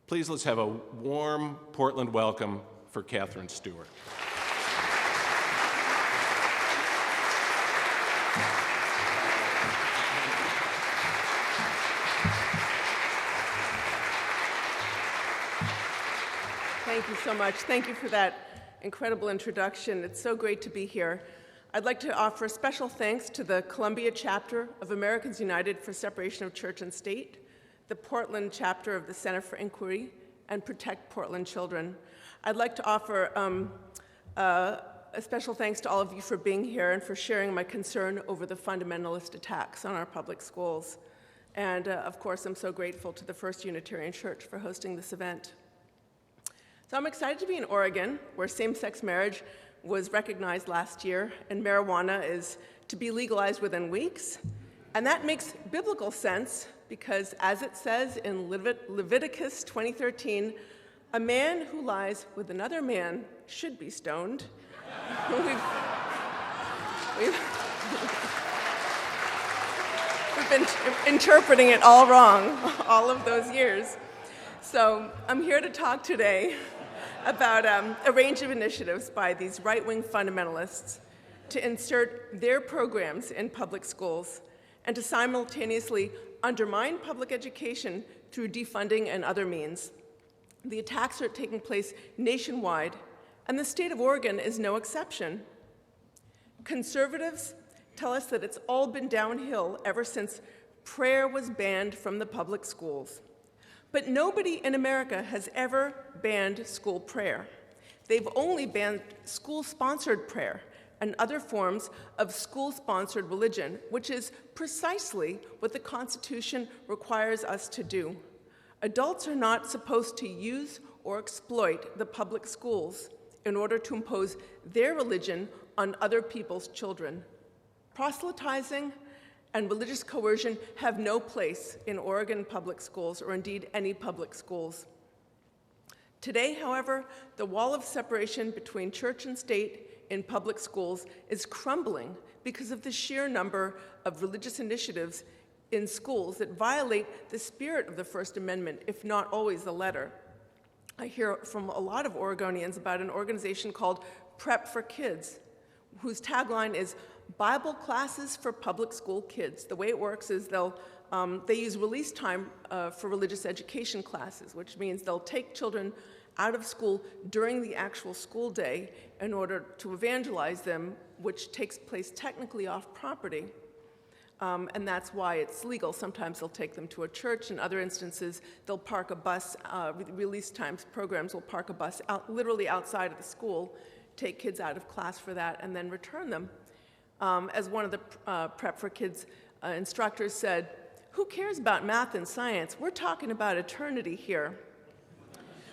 Please let's have a warm Portland welcome for Katherine Stewart. Thank you so much. Thank you for that incredible introduction. It's so great to be here. I'd like to offer special thanks to the Columbia chapter of Americans United for Separation of Church and State, the Portland chapter of the Center for Inquiry, and Protect Portland Children. I'd like to offer a special thanks to all of you for being here and for sharing my concern over the fundamentalist attacks on our public schools. And of course, I'm so grateful to the First Unitarian Church for hosting this event. So I'm excited to be in Oregon, where same-sex marriage was recognized last year, and marijuana is to be legalized within weeks. And that makes biblical sense because, as it says in Leviticus 20:13, a man who lies with another man should be stoned. We've been interpreting it all wrong all of those years. So I'm here to talk today about a range of initiatives by these right-wing fundamentalists to insert their programs in public schools and to simultaneously undermine public education through defunding and other means. The attacks are taking place nationwide, and the state of Oregon is no exception. Conservatives tell us that it's all been downhill ever since prayer was banned from the public schools. But nobody in America has ever banned school prayer. They've only banned school-sponsored prayer and other forms of school-sponsored religion, which is precisely what the Constitution requires us to do. Adults are not supposed to use or exploit the public schools in order to impose their religion on other people's children. Proselytizing and religious coercion have no place in Oregon public schools, or indeed any public schools. Today, however, the wall of separation between church and state in public schools is crumbling because of the sheer number of religious initiatives in schools that violate the spirit of the First Amendment, if not always the letter. I hear from a lot of Oregonians about an organization called Prep for Kids, whose tagline is Bible classes for public school kids. The way it works is they use release time for religious education classes, which means they'll take children out of school during the actual school day in order to evangelize them, which takes place technically off property. And that's why it's legal. Sometimes they'll take them to a church. In other instances, they'll park a bus, release times programs will park a bus literally outside of the school, take kids out of class for that, and then return them. As one of the Prep for Kids instructors said, "Who cares about math and science? We're talking about eternity here."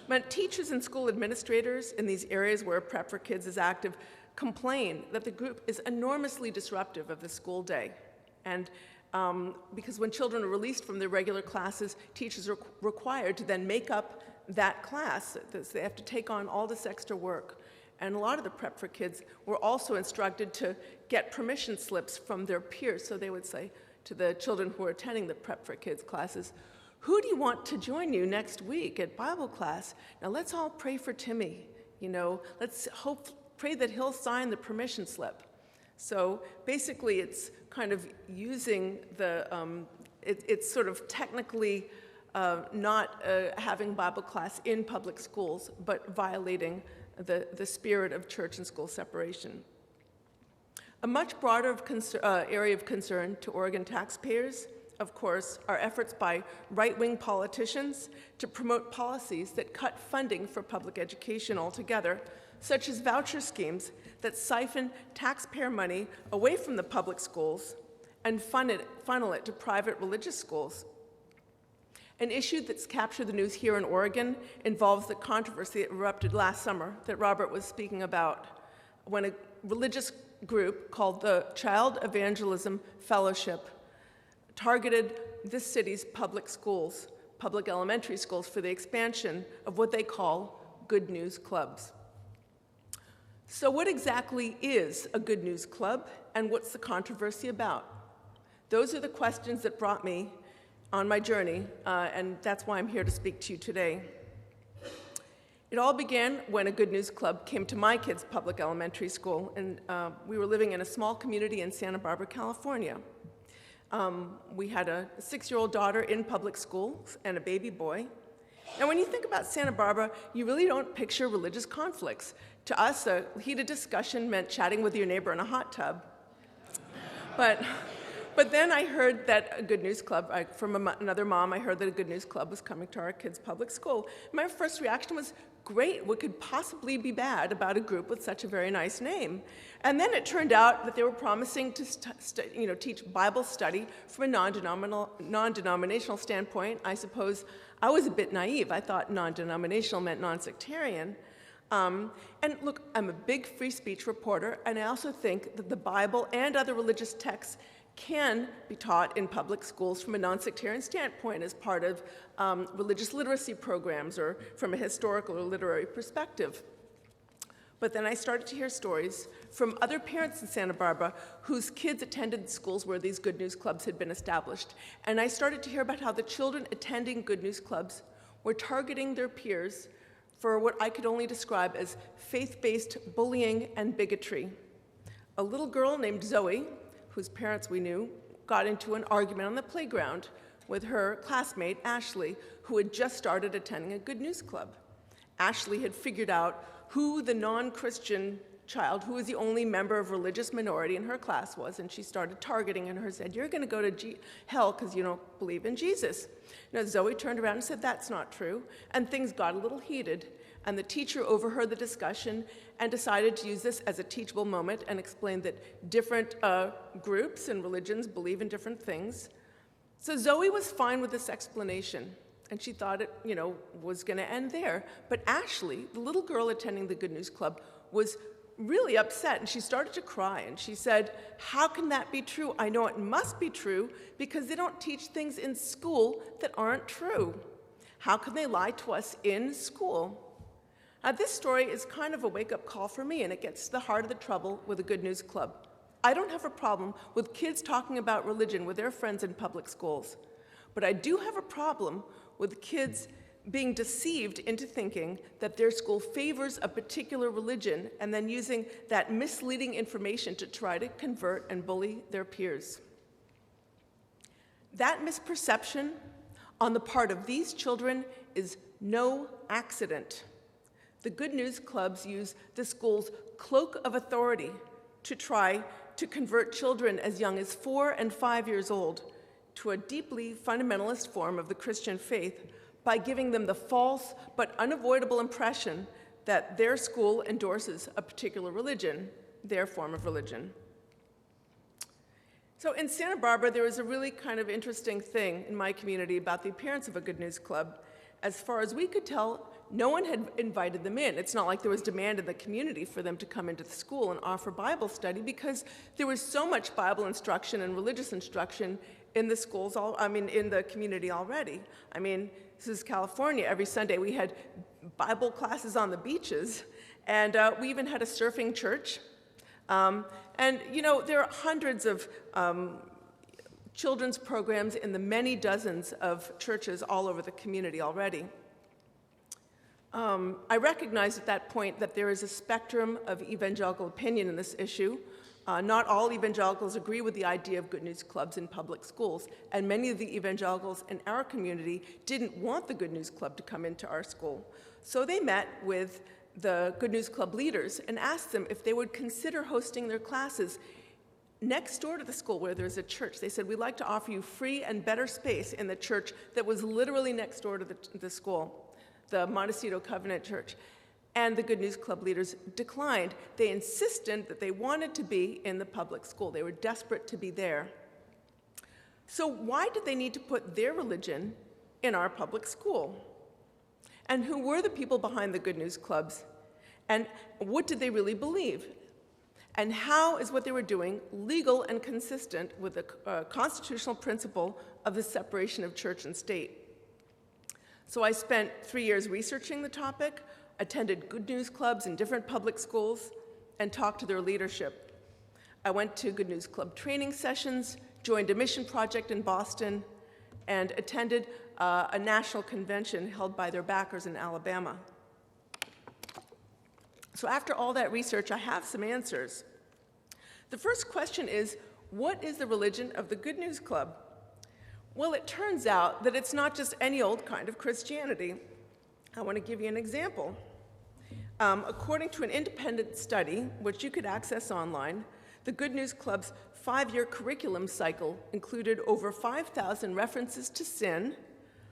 But teachers and school administrators in these areas where Prep for Kids is active complain that the group is enormously disruptive of the school day. And because when children are released from their regular classes, teachers are required to then make up that class. They have to take on all this extra work. And a lot of the Prep for Kids were also instructed to get permission slips from their peers. So they would say to the children who are attending the Prep for Kids classes, "Who do you want to join you next week at Bible class? Now let's all pray for Timmy. Let's pray that he'll sign the permission slip." So basically it's kind of using it's sort of technically not having Bible class in public schools, but violating the spirit of church and school separation. A much broader area of concern to Oregon taxpayers, of course, are efforts by right-wing politicians to promote policies that cut funding for public education altogether, such as voucher schemes that siphon taxpayer money away from the public schools and funnel it to private religious schools. An issue that's captured the news here in Oregon involves the controversy that erupted last summer that Robert was speaking about, when a religious group called the Child Evangelism Fellowship targeted this city's public schools, public elementary schools, for the expansion of what they call good news clubs. So what exactly is a good news club, and what's the controversy about? Those are the questions that brought me on my journey, and that's why I'm here to speak to you today. It all began when a Good News Club came to my kids' public elementary school, and we were living in a small community in Santa Barbara, California. We had a 6-year-old daughter in public school and a baby boy. And when you think about Santa Barbara, you really don't picture religious conflicts. To us, a heated discussion meant chatting with your neighbor in a hot tub. But then I heard that a Good News Club, from another mom, I heard that a Good News Club was coming to our kids' public school. My first reaction was, great, what could possibly be bad about a group with such a very nice name? And then it turned out that they were promising to teach Bible study from a non-denominational standpoint. I suppose I was a bit naive. I thought non-denominational meant non-sectarian. And look, I'm a big free speech reporter, and I also think that the Bible and other religious texts can be taught in public schools from a non-sectarian standpoint as part of religious literacy programs or from a historical or literary perspective. But then I started to hear stories from other parents in Santa Barbara whose kids attended schools where these Good News Clubs had been established. And I started to hear about how the children attending Good News Clubs were targeting their peers for what I could only describe as faith-based bullying and bigotry. A little girl named Zoe, whose parents we knew, got into an argument on the playground with her classmate, Ashley, who had just started attending a Good News Club. Ashley had figured out who the non-Christian child, who was the only member of religious minority in her class was, and she started targeting her and said, "You're going to go to hell because you don't believe in Jesus." Now, Zoe turned around and said, "That's not true," and things got a little heated, and the teacher overheard the discussion and decided to use this as a teachable moment and explain that different groups and religions believe in different things. So Zoe was fine with this explanation, and she thought it, was going to end there. But Ashley, the little girl attending the Good News Club, was really upset, and she started to cry, and she said, "How can that be true? I know it must be true because they don't teach things in school that aren't true. How can they lie to us in school?" Now, this story is kind of a wake-up call for me, and it gets to the heart of the trouble with the Good News Club. I don't have a problem with kids talking about religion with their friends in public schools, but I do have a problem with kids being deceived into thinking that their school favors a particular religion and then using that misleading information to try to convert and bully their peers. That misperception on the part of these children is no accident. The Good News Clubs use the school's cloak of authority to try to convert children as young as 4 and 5 years old to a deeply fundamentalist form of the Christian faith by giving them the false but unavoidable impression that their school endorses a particular religion, their form of religion. So in Santa Barbara, there was a really kind of interesting thing in my community about the appearance of a Good News Club. As far as we could tell, no one had invited them in. It's not like there was demand in the community for them to come into the school and offer Bible study because there was so much Bible instruction and religious instruction in the schools, in the community already. This is California. Every Sunday we had Bible classes on the beaches, and we even had a surfing church. There are hundreds of children's programs in the many dozens of churches all over the community already. I recognize at that point that there is a spectrum of evangelical opinion in this issue. Not all evangelicals agree with the idea of Good News Clubs in public schools, and many of the evangelicals in our community didn't want the Good News Club to come into our school. So they met with the Good News Club leaders and asked them if they would consider hosting their classes next door to the school where there's a church. They said, "We'd like to offer you free and better space in the church that was literally next door to the school, the Montecito Covenant Church." And the Good News Club leaders declined. They insisted that they wanted to be in the public school. They were desperate to be there. So why did they need to put their religion in our public school? And who were the people behind the Good News Clubs? And what did they really believe? And how is what they were doing legal and consistent with the constitutional principle of the separation of church and state? So I spent 3 years researching the topic, attended Good News Clubs in different public schools, and talked to their leadership. I went to Good News Club training sessions, joined a mission project in Boston, and attended a national convention held by their backers in Alabama. So after all that research, I have some answers. The first question is, what is the religion of the Good News Club? Well, it turns out that it's not just any old kind of Christianity. I want to give you an example. According to an independent study, which you could access online, the Good News Club's 5-year curriculum cycle included over 5,000 references to sin,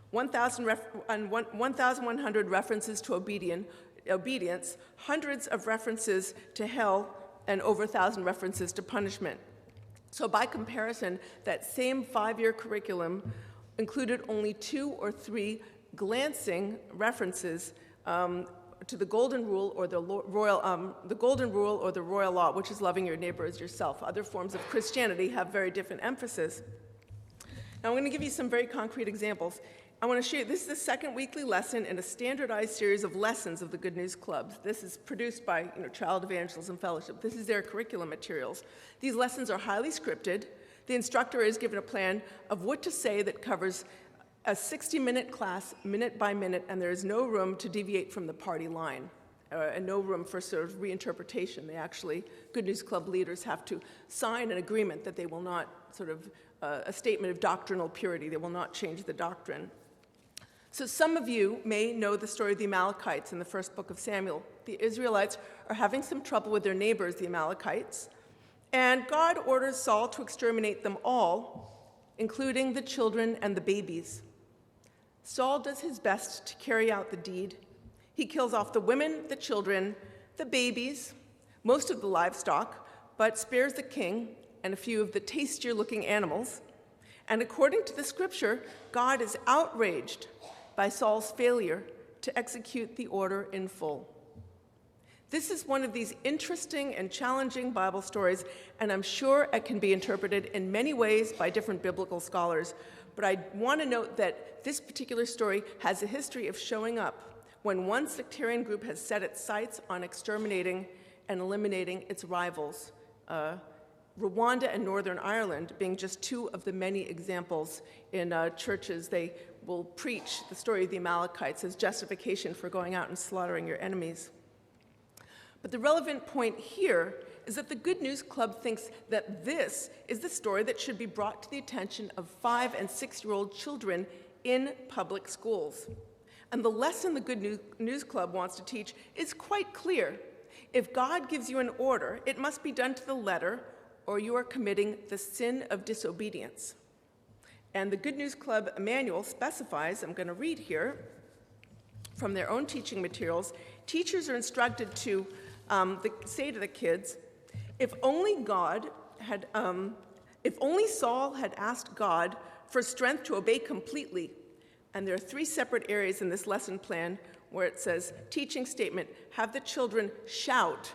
1,100 references to obedience, hundreds of references to hell, and over 1,000 references to punishment. So by comparison, that same 5-year curriculum included only 2 or 3 glancing references to the golden rule or the royal law, which is loving your neighbor as yourself. Other forms of Christianity have very different emphasis. Now I'm going to give you some very concrete examples. I want to show you, this is the second weekly lesson in a standardized series of lessons of the Good News Club. This is produced by Child Evangelism Fellowship. This is their curriculum materials. These lessons are highly scripted. The instructor is given a plan of what to say that covers a 60-minute class, minute by minute, and there is no room to deviate from the party line, and no room for sort of reinterpretation. Good News Club leaders have to sign an agreement that they will not a statement of doctrinal purity. They will not change the doctrine. So some of you may know the story of the Amalekites in the first book of Samuel. The Israelites are having some trouble with their neighbors, the Amalekites, and God orders Saul to exterminate them all, including the children and the babies. Saul does his best to carry out the deed. He kills off the women, the children, the babies, most of the livestock, but spares the king and a few of the tastier-looking animals. And according to the scripture, God is outraged by Saul's failure to execute the order in full. This is one of these interesting and challenging Bible stories, and I'm sure it can be interpreted in many ways by different biblical scholars. But I want to note that this particular story has a history of showing up when one sectarian group has set its sights on exterminating and eliminating its rivals. Rwanda and Northern Ireland being just 2 of the many examples in churches. They will preach the story of the Amalekites as justification for going out and slaughtering your enemies. But the relevant point here is that the Good News Club thinks that this is the story that should be brought to the attention of 5- and 6-year-old children in public schools. And the lesson the Good News Club wants to teach is quite clear. If God gives you an order, it must be done to the letter, or you are committing the sin of disobedience. And the Good News Club manual specifies, I'm going to read here, from their own teaching materials, teachers are instructed to say to the kids, if only Saul had asked God for strength to obey completely, and there are 3 separate areas in this lesson plan where it says, teaching statement, have the children shout,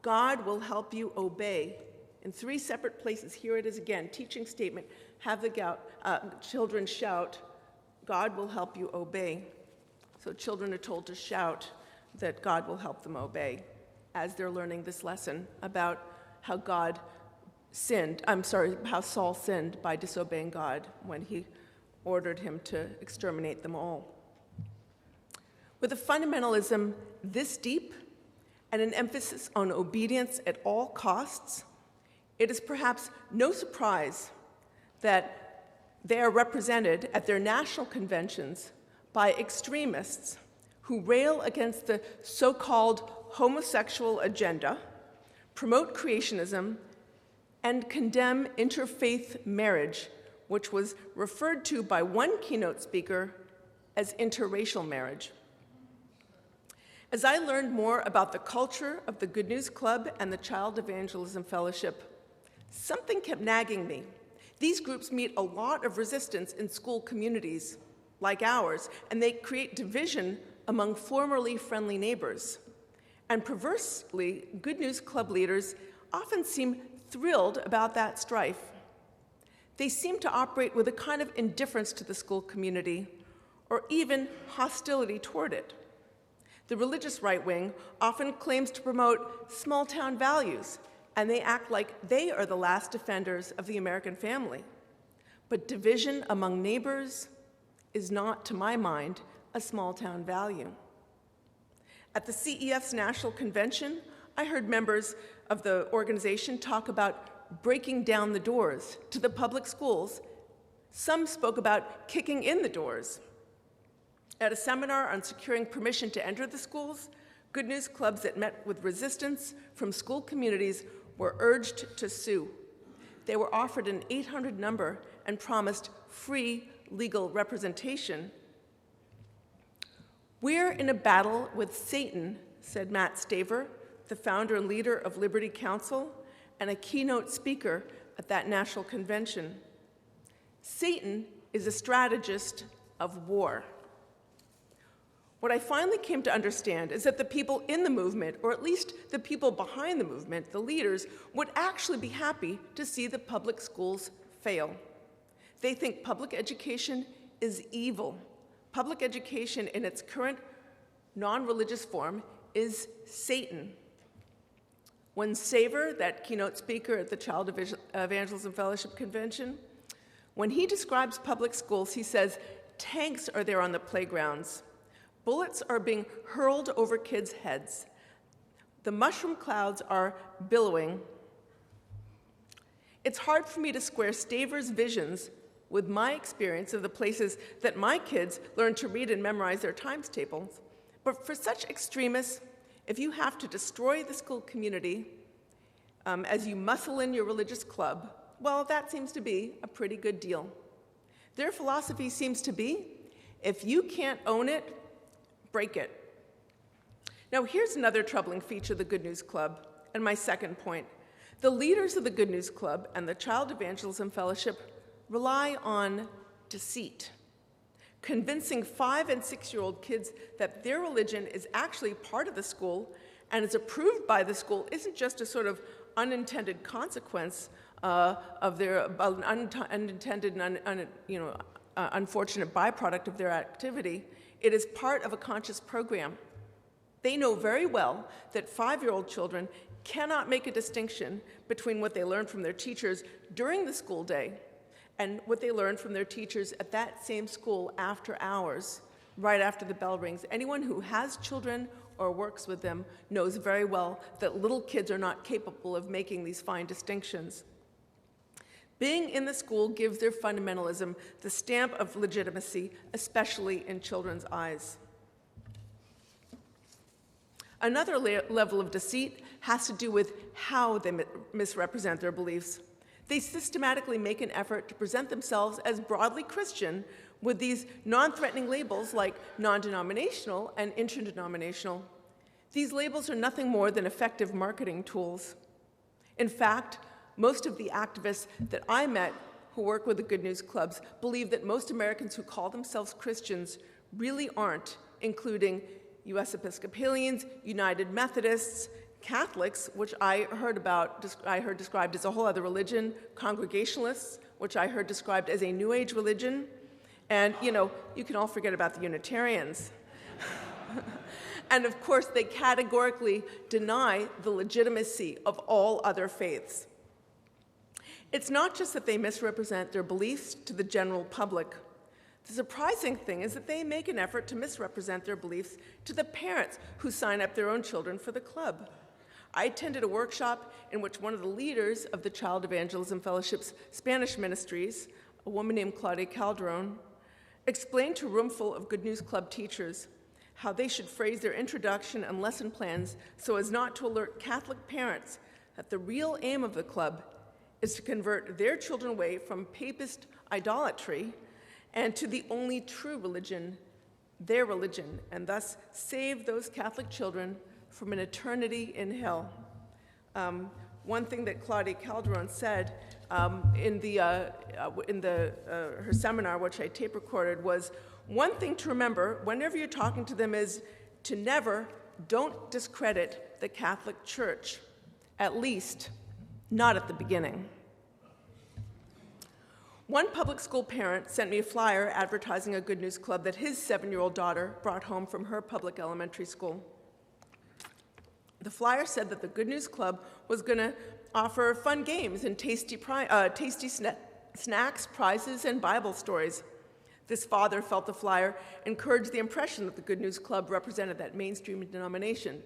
God will help you obey. In 3 separate places, here it is again, teaching statement, have the children shout, God will help you obey. So children are told to shout that God will help them obey as they're learning this lesson about how how Saul sinned by disobeying God when he ordered him to exterminate them all. With a fundamentalism this deep and an emphasis on obedience at all costs, it is perhaps no surprise that they are represented at their national conventions by extremists who rail against the so-called homosexual agenda, promote creationism, and condemn interfaith marriage, which was referred to by one keynote speaker as interracial marriage. As I learned more about the culture of the Good News Club and the Child Evangelism Fellowship, something kept nagging me. These groups meet a lot of resistance in school communities like ours, and they create division among formerly friendly neighbors. And perversely, Good News Club leaders often seem thrilled about that strife. They seem to operate with a kind of indifference to the school community, or even hostility toward it. The religious right wing often claims to promote small-town values, and they act like they are the last defenders of the American family. But division among neighbors is not, to my mind, a small-town value. At the CEF's National Convention, I heard members of the organization talk about breaking down the doors to the public schools. Some spoke about kicking in the doors. At a seminar on securing permission to enter the schools, Good News clubs that met with resistance from school communities were urged to sue. They were offered an 800 number and promised free legal representation. "We're in a battle with Satan," said Matt Staver, the founder and leader of Liberty Counsel and a keynote speaker at that national convention. Satan is a strategist of war. What I finally came to understand is that the people in the movement, or at least the people behind the movement, the leaders, would actually be happy to see the public schools fail. They think public education is evil. Public education in its current non-religious form is Satan. When Staver, that keynote speaker at the Child Evangelism Fellowship Convention, when he describes public schools, he says, tanks are there on the playgrounds. Bullets are being hurled over kids' heads. The mushroom clouds are billowing. It's hard for me to square Staver's visions with my experience of the places that my kids learn to read and memorize their times tables. But for such extremists, if you have to destroy the school community as you muscle in your religious club, well, that seems to be a pretty good deal. Their philosophy seems to be, if you can't own it, break it. Now, here's another troubling feature of the Good News Club, and my second point. The leaders of the Good News Club and the Child Evangelism Fellowship rely on deceit, convincing 5- and 6-year-old kids that their religion is actually part of the school and is approved by the school isn't just a sort of unintended consequence of their unintended and unfortunate byproduct of their activity. It is part of a conscious program. They know very well that 5-year-old children cannot make a distinction between what they learn from their teachers during the school day and what they learn from their teachers at that same school after hours, right after the bell rings. Anyone who has children or works with them knows very well that little kids are not capable of making these fine distinctions. Being in the school gives their fundamentalism the stamp of legitimacy, especially in children's eyes. Another level of deceit has to do with how they misrepresent their beliefs. They systematically make an effort to present themselves as broadly Christian with these non-threatening labels like non-denominational and interdenominational. These labels are nothing more than effective marketing tools. In fact, most of the activists that I met who work with the Good News Clubs believe that most Americans who call themselves Christians really aren't, including U.S. Episcopalians, United Methodists, Catholics, which I heard described as a whole other religion, Congregationalists, which I heard described as a New Age religion, and you can all forget about the Unitarians. And of course, they categorically deny the legitimacy of all other faiths. It's not just that they misrepresent their beliefs to the general public. The surprising thing is that they make an effort to misrepresent their beliefs to the parents who sign up their own children for the club. I attended a workshop in which one of the leaders of the Child Evangelism Fellowship's Spanish ministries, a woman named Claudia Calderon, explained to a room full of Good News Club teachers how they should phrase their introduction and lesson plans so as not to alert Catholic parents that the real aim of the club is to convert their children away from papist idolatry and to the only true religion, their religion, and thus save those Catholic children from an eternity in hell. One thing that Claudia Calderon said in her seminar, which I tape recorded, was one thing to remember whenever you're talking to them is to don't discredit the Catholic Church, at least not at the beginning. One public school parent sent me a flyer advertising a Good News Club that his 7-year-old daughter brought home from her public elementary school. The flyer said that the Good News Club was going to offer fun games and tasty snacks, prizes, and Bible stories. This father felt the flyer encouraged the impression that the Good News Club represented that mainstream denomination.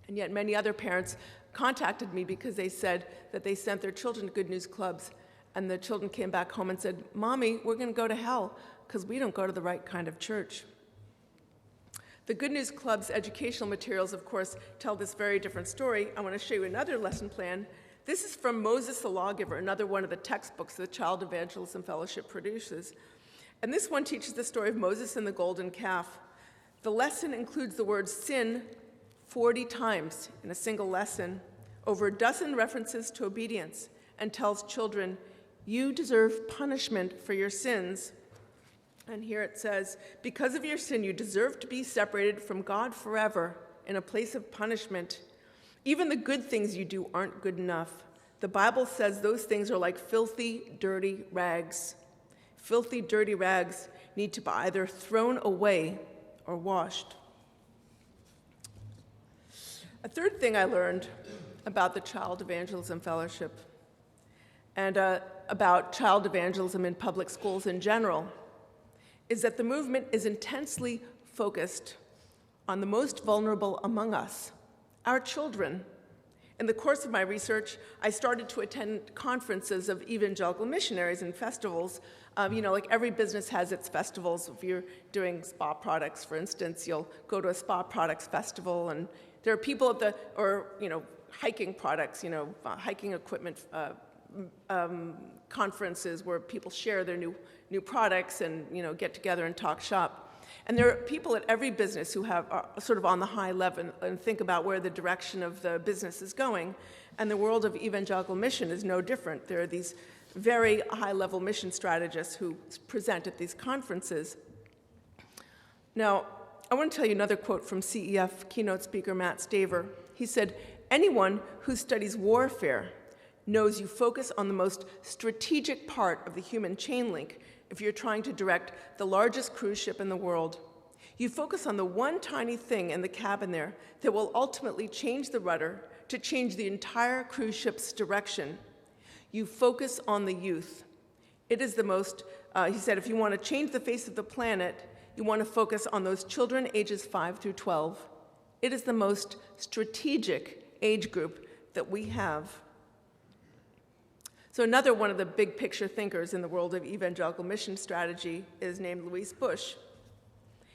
And yet many other parents contacted me because they said that they sent their children to Good News Clubs, and the children came back home and said, "Mommy, we're going to go to hell because we don't go to the right kind of church." The Good News Club's educational materials, of course, tell this very different story. I want to show you another lesson plan. This is from Moses the Lawgiver, another one of the textbooks the Child Evangelism Fellowship produces. And this one teaches the story of Moses and the golden calf. The lesson includes the word sin 40 times in a single lesson, over a dozen references to obedience, and tells children, "You deserve punishment for your sins." And here it says, "Because of your sin, you deserve to be separated from God forever in a place of punishment. Even the good things you do aren't good enough. The Bible says those things are like filthy, dirty rags. Filthy, dirty rags need to be either thrown away or washed." A third thing I learned about the Child Evangelism Fellowship and about child evangelism in public schools in general is that the movement is intensely focused on the most vulnerable among us, our children. In the course of my research, I started to attend conferences of evangelical missionaries and festivals. Like every business has its festivals. If you're doing spa products, for instance, you'll go to a spa products festival, and there are people hiking products, hiking equipment conferences where people share their new products and, get together and talk shop. And there are people at every business who are sort of on the high level and think about where the direction of the business is going. And the world of evangelical mission is no different. There are these very high-level mission strategists who present at these conferences. Now, I want to tell you another quote from CEF keynote speaker Matt Staver. He said, "Anyone who studies warfare knows you focus on the most strategic part of the human chain link if you're trying to direct the largest cruise ship in the world. You focus on the one tiny thing in the cabin there that will ultimately change the rudder to change the entire cruise ship's direction. You focus on the youth. It is the most," he said, "if you want to change the face of the planet, you want to focus on those children ages 5 through 12. It is the most strategic age group that we have." So another one of the big picture thinkers in the world of evangelical mission strategy is named Louis Bush.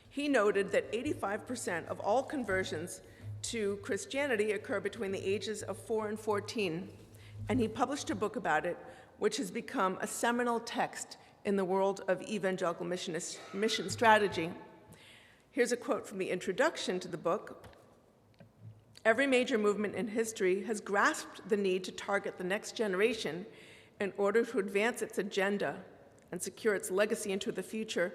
He noted that 85% of all conversions to Christianity occur between the ages of 4 and 14, and he published a book about it, which has become a seminal text in the world of evangelical mission strategy. Here's a quote from the introduction to the book. "Every major movement in history has grasped the need to target the next generation in order to advance its agenda and secure its legacy into the future.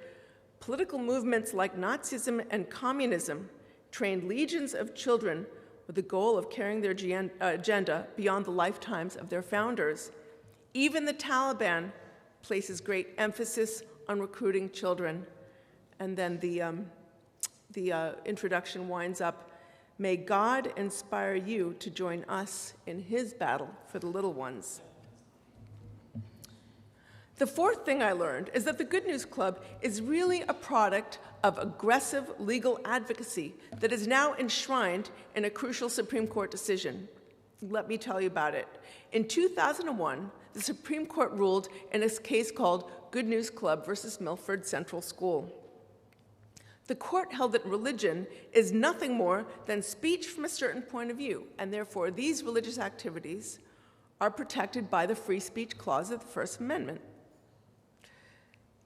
Political movements like Nazism and communism trained legions of children with the goal of carrying their agenda beyond the lifetimes of their founders. Even the Taliban places great emphasis on recruiting children." And then the introduction winds up, "May God inspire you to join us in his battle for the little ones." The fourth thing I learned is that the Good News Club is really a product of aggressive legal advocacy that is now enshrined in a crucial Supreme Court decision. Let me tell you about it. In 2001, the Supreme Court ruled in a case called Good News Club versus Milford Central School. The court held that religion is nothing more than speech from a certain point of view, and therefore these religious activities are protected by the Free Speech Clause of the First Amendment.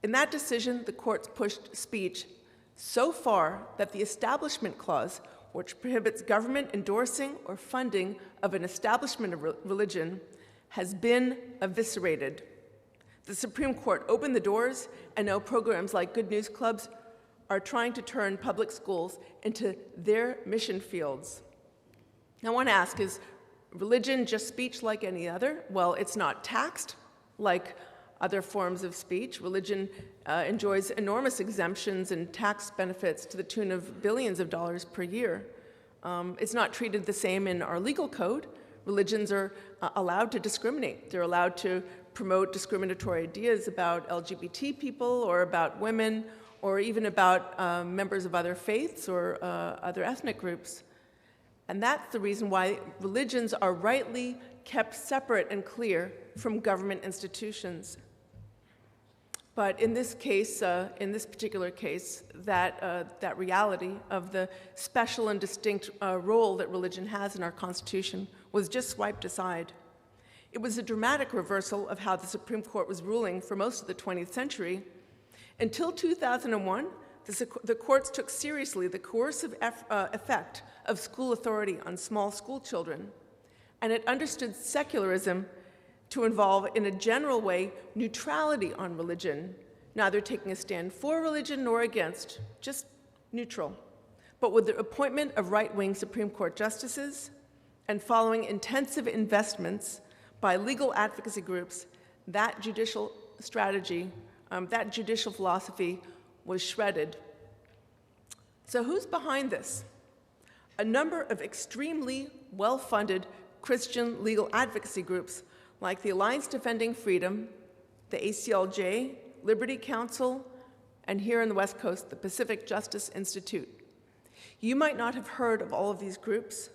In that decision, the courts pushed speech so far that the Establishment Clause, which prohibits government endorsing or funding of an establishment of religion, has been eviscerated. The Supreme Court opened the doors, and now programs like Good News Clubs are trying to turn public schools into their mission fields. Now, I want to ask, is religion just speech like any other? Well, it's not taxed like other forms of speech. Religion enjoys enormous exemptions and tax benefits to the tune of billions of dollars per year. It's not treated the same in our legal code. Religions are allowed to discriminate. They're allowed to promote discriminatory ideas about LGBT people or about women or even about members of other faiths or other ethnic groups. And that's the reason why religions are rightly kept separate and clear from government institutions. But in this case, in this particular case, that reality of the special and distinct role that religion has in our Constitution was just swiped aside. It was a dramatic reversal of how the Supreme Court was ruling for most of the 20th century. Until 2001, the courts took seriously the coercive effect of school authority on small school children, and it understood secularism to involve, in a general way, neutrality on religion, neither taking a stand for religion nor against, just neutral. But with the appointment of right-wing Supreme Court justices and following intensive investments by legal advocacy groups, that judicial strategy, that judicial philosophy was shredded. So who's behind this? A number of extremely well-funded Christian legal advocacy groups like the Alliance Defending Freedom, the ACLJ, Liberty Counsel, and here in the West Coast, the Pacific Justice Institute. You might not have heard of all of these groups,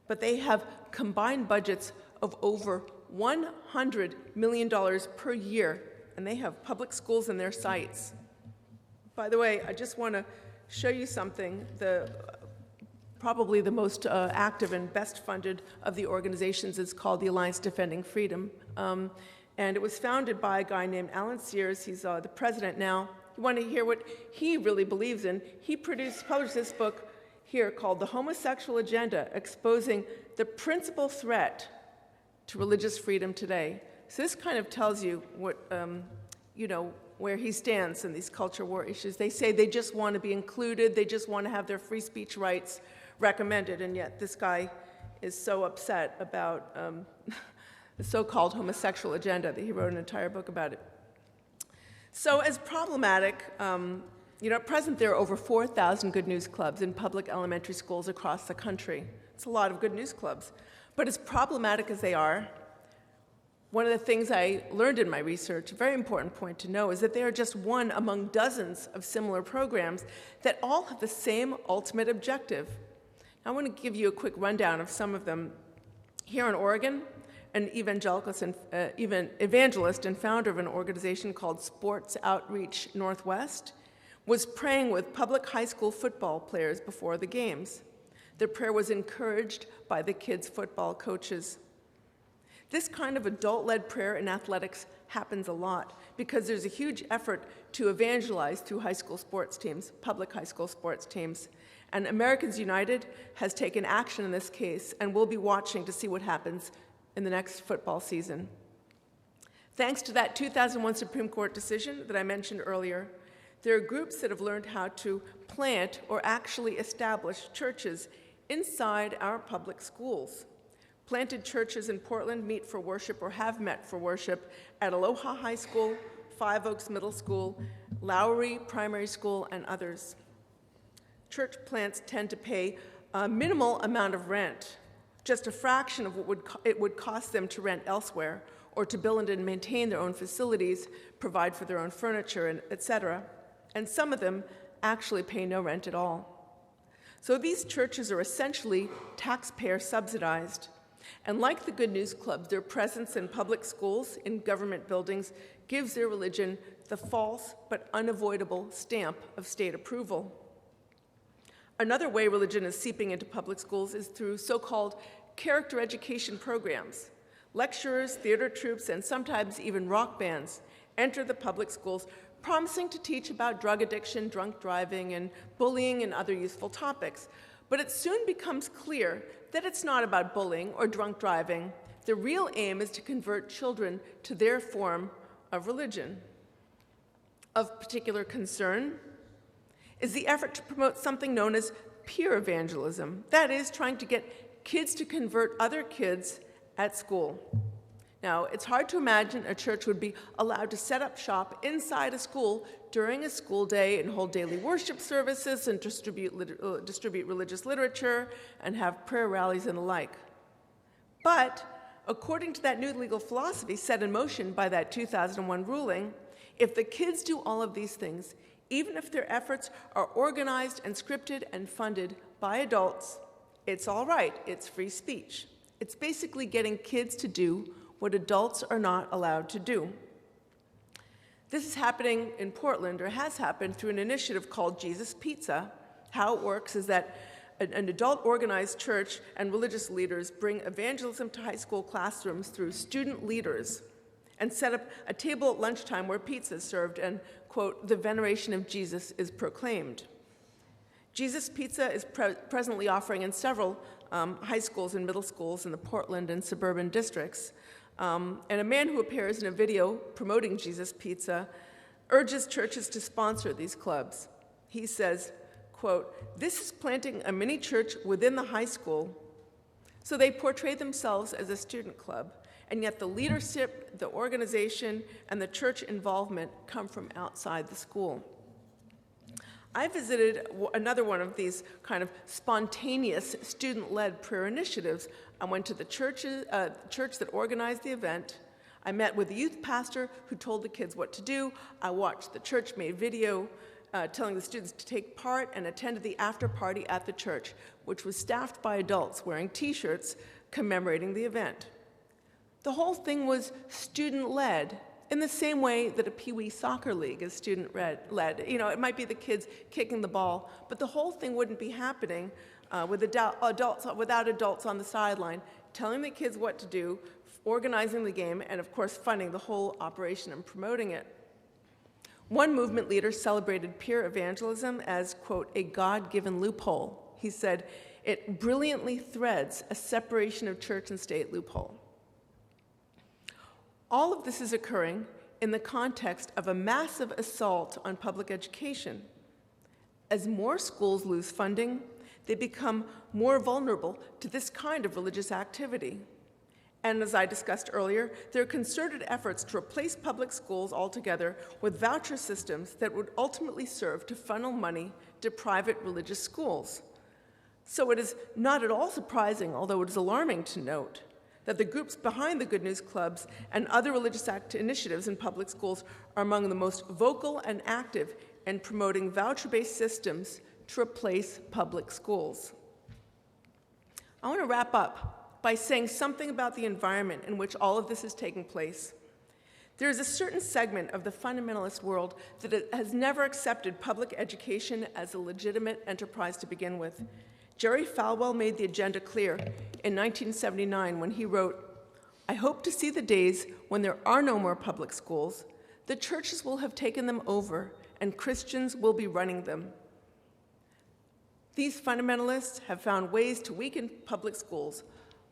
but they have combined budgets of over $100 million per year, and they have public schools in their sites. By the way, I just want to show you something. Probably the most active and best funded of the organizations is called the Alliance Defending Freedom. And it was founded by a guy named Alan Sears. He's the president now. You want to hear what he really believes in? He published this book here called The Homosexual Agenda, Exposing the Principal Threat to Religious Freedom Today. So this kind of tells you what, where he stands in these culture war issues. They say they just want to be included, they just want to have their free speech rights recommended, and yet this guy is so upset about the so-called homosexual agenda that he wrote an entire book about it. So as problematic, at present there are over 4,000 Good News Clubs in public elementary schools across the country. It's a lot of Good News Clubs. But as problematic as they are, one of the things I learned in my research, a very important point to know, is that they are just one among dozens of similar programs that all have the same ultimate objective. I want to give you a quick rundown of some of them. Here in Oregon, an evangelist and founder of an organization called Sports Outreach Northwest was praying with public high school football players before the games. Their prayer was encouraged by the kids' football coaches. This kind of adult-led prayer in athletics happens a lot because there's a huge effort to evangelize through high school sports teams, public high school sports teams. And Americans United has taken action in this case, and we'll be watching to see what happens in the next football season. Thanks to that 2001 Supreme Court decision that I mentioned earlier, there are groups that have learned how to plant or actually establish churches inside our public schools. Planted churches in Portland meet for worship or have met for worship at Aloha High School, Five Oaks Middle School, Lowry Primary School, and others. Church plants tend to pay a minimal amount of rent, just a fraction of what it would cost them to rent elsewhere, or to build and maintain their own facilities, provide for their own furniture, and etc. And some of them actually pay no rent at all. So these churches are essentially taxpayer subsidized. And like the Good News Clubs, their presence in public schools, in government buildings, gives their religion the false but unavoidable stamp of state approval. Another way religion is seeping into public schools is through so-called character education programs. Lecturers, theater troupes, and sometimes even rock bands enter the public schools promising to teach about drug addiction, drunk driving, and bullying and other useful topics. But it soon becomes clear that it's not about bullying or drunk driving. The real aim is to convert children to their form of religion. Of particular concern is the effort to promote something known as peer evangelism. That is, trying to get kids to convert other kids at school. Now, it's hard to imagine a church would be allowed to set up shop inside a school during a school day and hold daily worship services and distribute religious literature and have prayer rallies and the like. But according to that new legal philosophy set in motion by that 2001 ruling, if the kids do all of these things, even if their efforts are organized and scripted and funded by adults, it's all right, it's free speech. It's basically getting kids to do what adults are not allowed to do. This is happening in Portland, or has happened, through an initiative called Jesus Pizza. How it works is that an adult-organized church and religious leaders bring evangelism to high school classrooms through student leaders and set up a table at lunchtime where pizza is served and, quote, the veneration of Jesus is proclaimed. Jesus Pizza is presently offering in several high schools and middle schools in the Portland and suburban districts. And a man who appears in a video promoting Jesus Pizza urges churches to sponsor these clubs. He says, quote, "This is planting a mini church within the high school." So they portray themselves as a student club, and yet the leadership, the organization, and the church involvement come from outside the school. I visited another one of these kind of spontaneous student-led prayer initiatives. I went to the church that organized the event. I met with the youth pastor who told the kids what to do. I watched the church-made video telling the students to take part, and attended the after party at the church, which was staffed by adults wearing t-shirts commemorating the event. The whole thing was student-led, in the same way that a Pee-wee soccer league is student-led. You know, it might be the kids kicking the ball, but the whole thing wouldn't be happening without adults on the sideline, telling the kids what to do, organizing the game, and of course funding the whole operation and promoting it. One movement leader celebrated peer evangelism as, quote, a God-given loophole. He said, it brilliantly threads a separation of church and state loophole. All of this is occurring in the context of a massive assault on public education. As more schools lose funding, they become more vulnerable to this kind of religious activity. And as I discussed earlier, there are concerted efforts to replace public schools altogether with voucher systems that would ultimately serve to funnel money to private religious schools. So it is not at all surprising, although it is alarming to note, that the groups behind the Good News Clubs and other religious initiatives in public schools are among the most vocal and active in promoting voucher-based systems to replace public schools. I want to wrap up by saying something about the environment in which all of this is taking place. There is a certain segment of the fundamentalist world that has never accepted public education as a legitimate enterprise to begin with. Jerry Falwell made the agenda clear in 1979 when he wrote, "I hope to see the days when there are no more public schools. The churches will have taken them over, and Christians will be running them." These fundamentalists have found ways to weaken public schools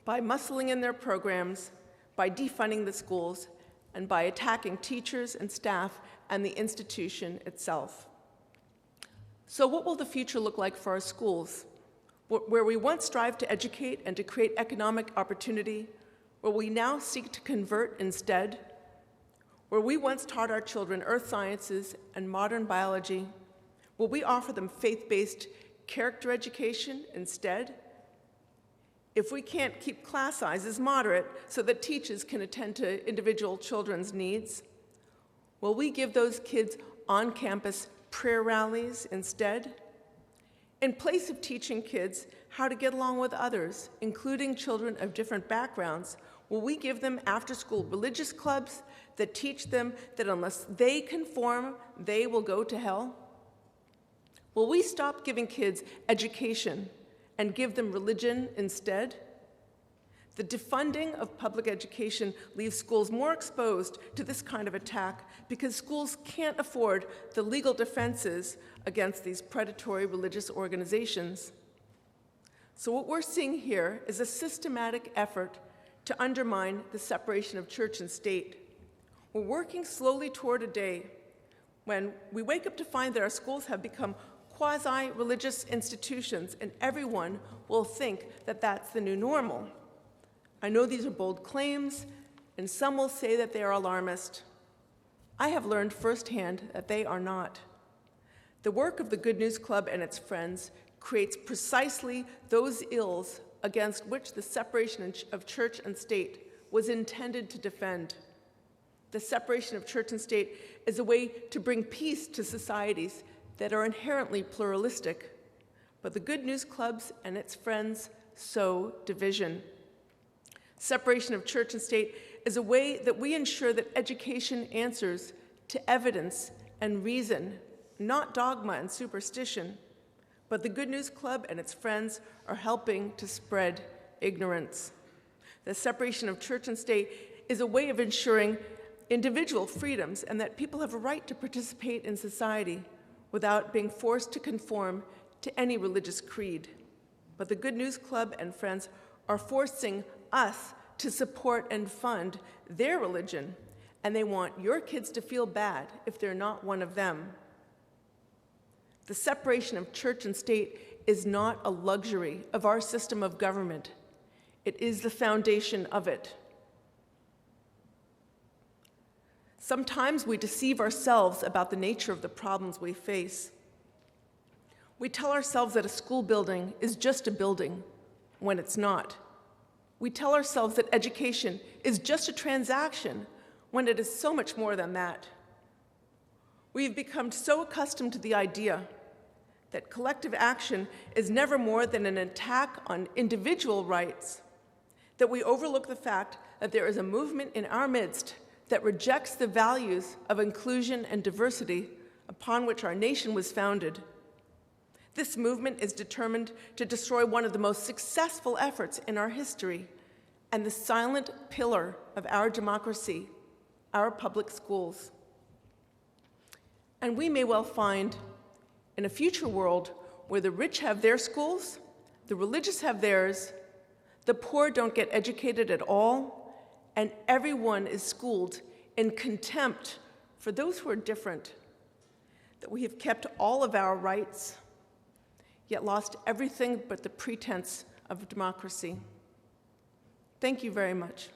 by muscling in their programs, by defunding the schools, and by attacking teachers and staff and the institution itself. So what will the future look like for our schools? Where we once strived to educate and to create economic opportunity, where we now seek to convert instead? Where we once taught our children earth sciences and modern biology, will we offer them faith-based character education instead? If we can't keep class sizes moderate so that teachers can attend to individual children's needs, will we give those kids on-campus prayer rallies instead? In place of teaching kids how to get along with others, including children of different backgrounds, will we give them after-school religious clubs that teach them that unless they conform, they will go to hell? Will we stop giving kids education and give them religion instead? The defunding of public education leaves schools more exposed to this kind of attack because schools can't afford the legal defenses against these predatory religious organizations. So what we're seeing here is a systematic effort to undermine the separation of church and state. We're working slowly toward a day when we wake up to find that our schools have become quasi-religious institutions, and everyone will think that that's the new normal. I know these are bold claims, and some will say that they are alarmist. I have learned firsthand that they are not. The work of the Good News Club and its friends creates precisely those ills against which the separation of church and state was intended to defend. The separation of church and state is a way to bring peace to societies that are inherently pluralistic, but the Good News Clubs and its friends sow division. Separation of church and state is a way that we ensure that education answers to evidence and reason, not dogma and superstition. But the Good News Club and its friends are helping to spread ignorance. The separation of church and state is a way of ensuring individual freedoms and that people have a right to participate in society without being forced to conform to any religious creed. But the Good News Club and friends are forcing us to support and fund their religion, and they want your kids to feel bad if they're not one of them. The separation of church and state is not a luxury of our system of government. It is the foundation of it. Sometimes we deceive ourselves about the nature of the problems we face. We tell ourselves that a school building is just a building when it's not. We tell ourselves that education is just a transaction when it is so much more than that. We've become so accustomed to the idea that collective action is never more than an attack on individual rights that we overlook the fact that there is a movement in our midst that rejects the values of inclusion and diversity upon which our nation was founded. This movement is determined to destroy one of the most successful efforts in our history and the silent pillar of our democracy, our public schools. And we may well find in a future world where the rich have their schools, the religious have theirs, the poor don't get educated at all, and everyone is schooled in contempt for those who are different, that we have kept all of our rights, yet lost everything but the pretense of democracy. Thank you very much.